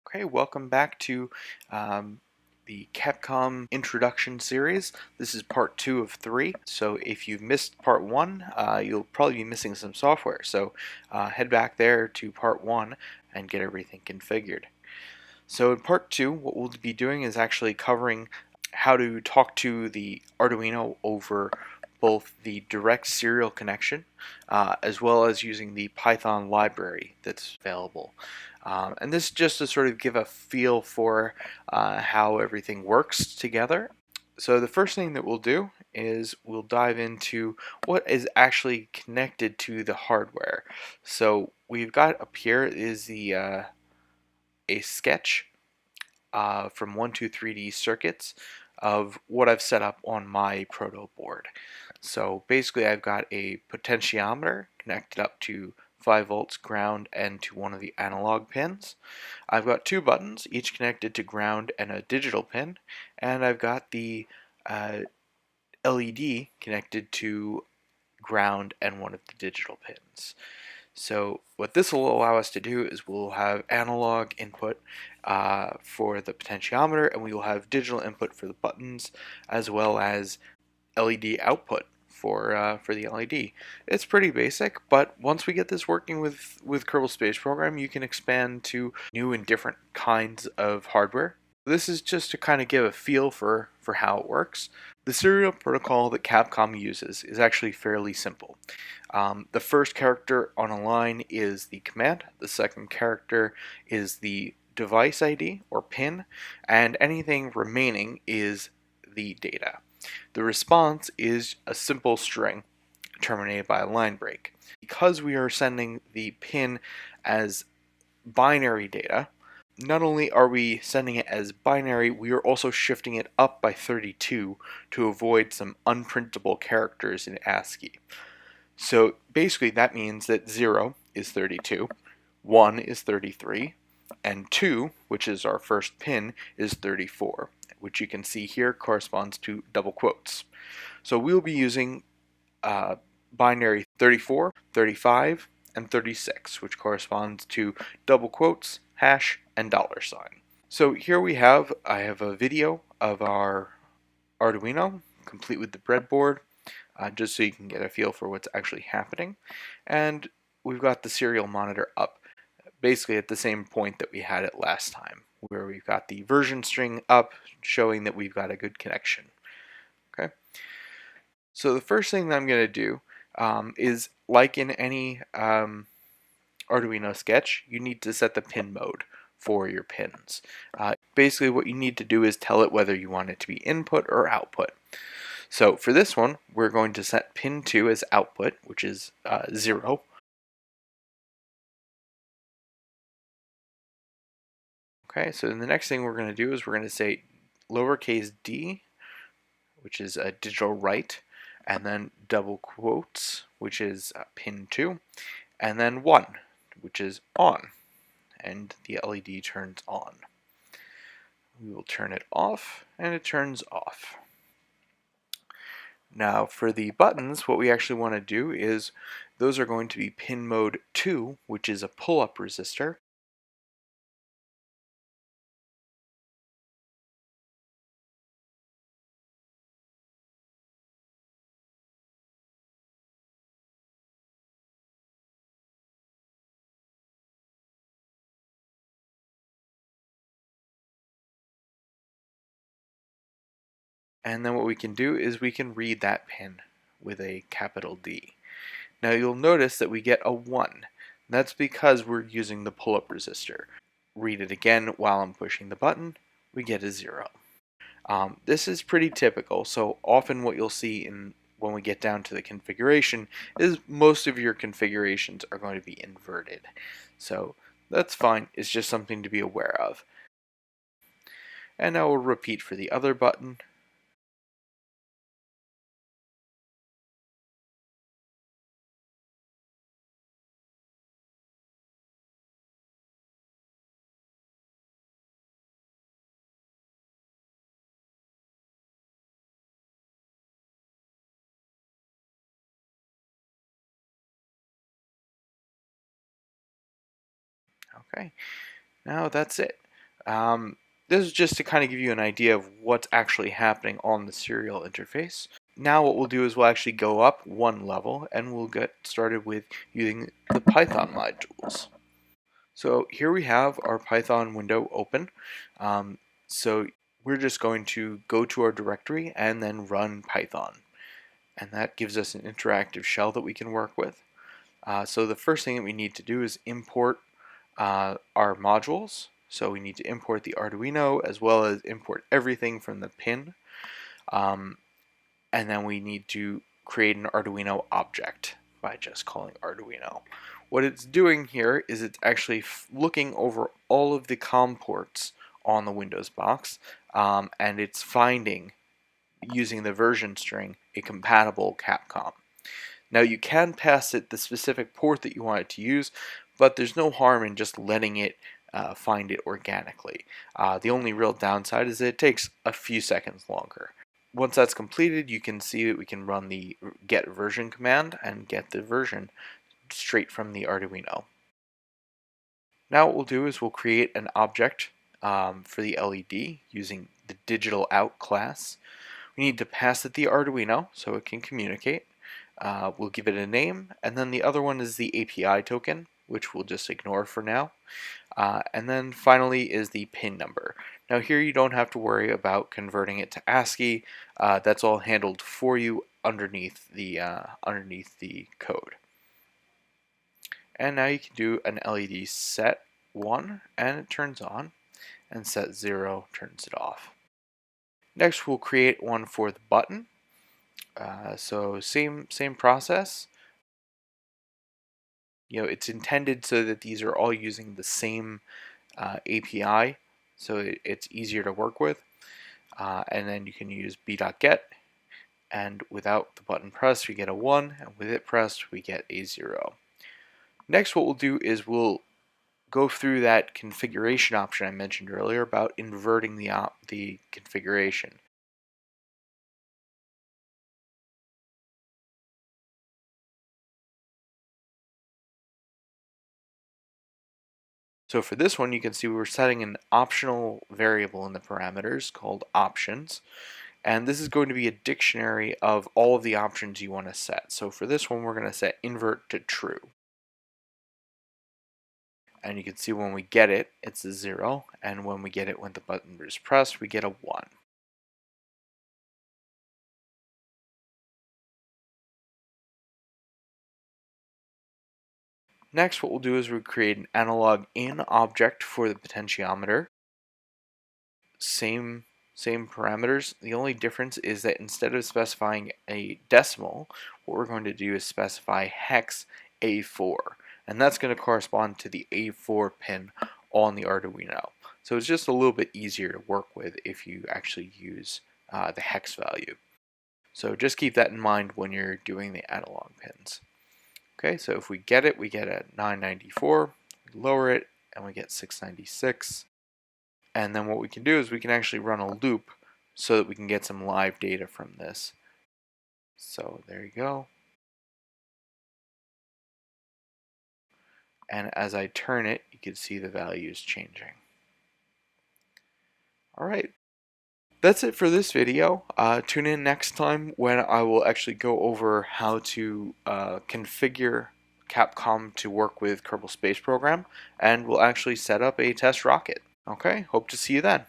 Okay, welcome back to the Capcom introduction series. This is part 2 of 3. So if you've missed part 1, you'll probably be missing some software. So head back there to part 1 and get everything configured. So in part 2, what we'll be doing is actually covering how to talk to the Arduino over both the direct serial connection as well as using the Python library that's available. And this just to sort of give a feel for how everything works together. So the first thing that we'll do is we'll dive into what is actually connected to the hardware. So we've got up here is the a sketch from 123D circuits of what I've set up on my proto board. So basically I've got a potentiometer connected up to 5 volts ground and to one of the analog pins. I've got 2 buttons, each connected to ground and a digital pin, and I've got the LED connected to ground and one of the digital pins. So what this will allow us to do is we'll have analog input for the potentiometer, and we will have digital input for the buttons, as well as LED output for the LED. It's pretty basic, but once we get this working with Kerbal Space Program, you can expand to new and different kinds of hardware. This is just to kind of give a feel for how it works. The serial protocol that Capcom uses is actually fairly simple. The first character on a line is the command, the second character is the device ID or pin, and anything remaining is the data. The response is a simple string terminated by a line break. Because we are sending the pin as binary data, not only are we sending it as binary, we are also shifting it up by 32 to avoid some unprintable characters in ASCII. So basically that means that 0 is 32, 1 is 33, and 2, which is our first pin, is 34, which you can see here corresponds to double quotes. So we'll be using binary 34, 35, and 36, which corresponds to double quotes, hash, and dollar sign. So here I have a video of our Arduino, complete with the breadboard, just so you can get a feel for what's actually happening. And we've got the serial monitor up, basically at the same point that we had it last time, where we've got the version string up, showing that we've got a good connection. Okay. So the first thing that I'm going to do is, like in any Arduino sketch, you need to set the pin mode for your pins. Basically what you need to do is tell it whether you want it to be input or output. So for this one, we're going to set pin 2 as output, which is 0. Okay, so then the next thing we're going to do is we're going to say lowercase d, which is a digital write, and then double quotes, which is pin 2, and then 1, which is on, and the LED turns on. We will turn it off, and it turns off. Now for the buttons, what we actually want to do is those are going to be pin mode 2, which is a pull-up resistor. And then what we can do is we can read that pin with a capital D. Now you'll notice that we get a 1. That's because we're using the pull-up resistor. Read it again while I'm pushing the button, we get a 0. This is pretty typical, so often what you'll see when we get down to the configuration is most of your configurations are going to be inverted. So that's fine, it's just something to be aware of. And now we'll repeat for the other button. Okay, now that's it. This is just to kind of give you an idea of what's actually happening on the serial interface. Now what we'll do is we'll actually go up one level and we'll get started with using the Python modules. So here we have our Python window open. So we're just going to go to our directory and then run Python. And that gives us an interactive shell that we can work with. So the first thing that we need to do is import our modules. So we need to import the Arduino as well as import everything from the pin. And then we need to create an Arduino object by just calling Arduino. What it's doing here is it's actually looking over all of the COM ports on the Windows box, and it's finding, using the version string, a compatible KAPCOM. Now you can pass it the specific port that you want it to use, but there's no harm in just letting it find it organically. The only real downside is that it takes a few seconds longer. Once that's completed, you can see that we can run the get version command and get the version straight from the Arduino. Now what we'll do is we'll create an object for the LED using the digital out class. We need to pass it the Arduino so it can communicate. We'll give it a name, and then the other one is the API token, which we'll just ignore for now. And then finally is the pin number. Now here you don't have to worry about converting it to ASCII. That's all handled for you underneath the code. And now you can do an LED set 1 and it turns on, and set 0 turns it off. Next we'll create one for the button. So same process. It's intended so that these are all using the same API, so it's easier to work with. And then you can use b.get, and without the button pressed we get a 1, and with it pressed we get a 0. Next what we'll do is we'll go through that configuration option I mentioned earlier about inverting the configuration. So for this one, you can see we're setting an optional variable in the parameters called options. And this is going to be a dictionary of all of the options you want to set. So for this one, we're going to set invert to true. And you can see when we get it, it's a 0. And when we get it when the button is pressed, we get a 1. Next, what we'll do is we'll create an analog in object for the potentiometer. Same parameters. The only difference is that instead of specifying a decimal, what we're going to do is specify hex A4. And that's going to correspond to the A4 pin on the Arduino. So it's just a little bit easier to work with if you actually use the hex value. So just keep that in mind when you're doing the analog pins. Okay, so if we get it, we get a 994, we lower it, and we get 696. And then what we can do is we can actually run a loop so that we can get some live data from this. So there you go. And as I turn it, you can see the values changing. Alright, that's it for this video. Tune in next time when I will actually go over how to configure KAPCOM to work with Kerbal Space Program, and we'll actually set up a test rocket. Okay, hope to see you then.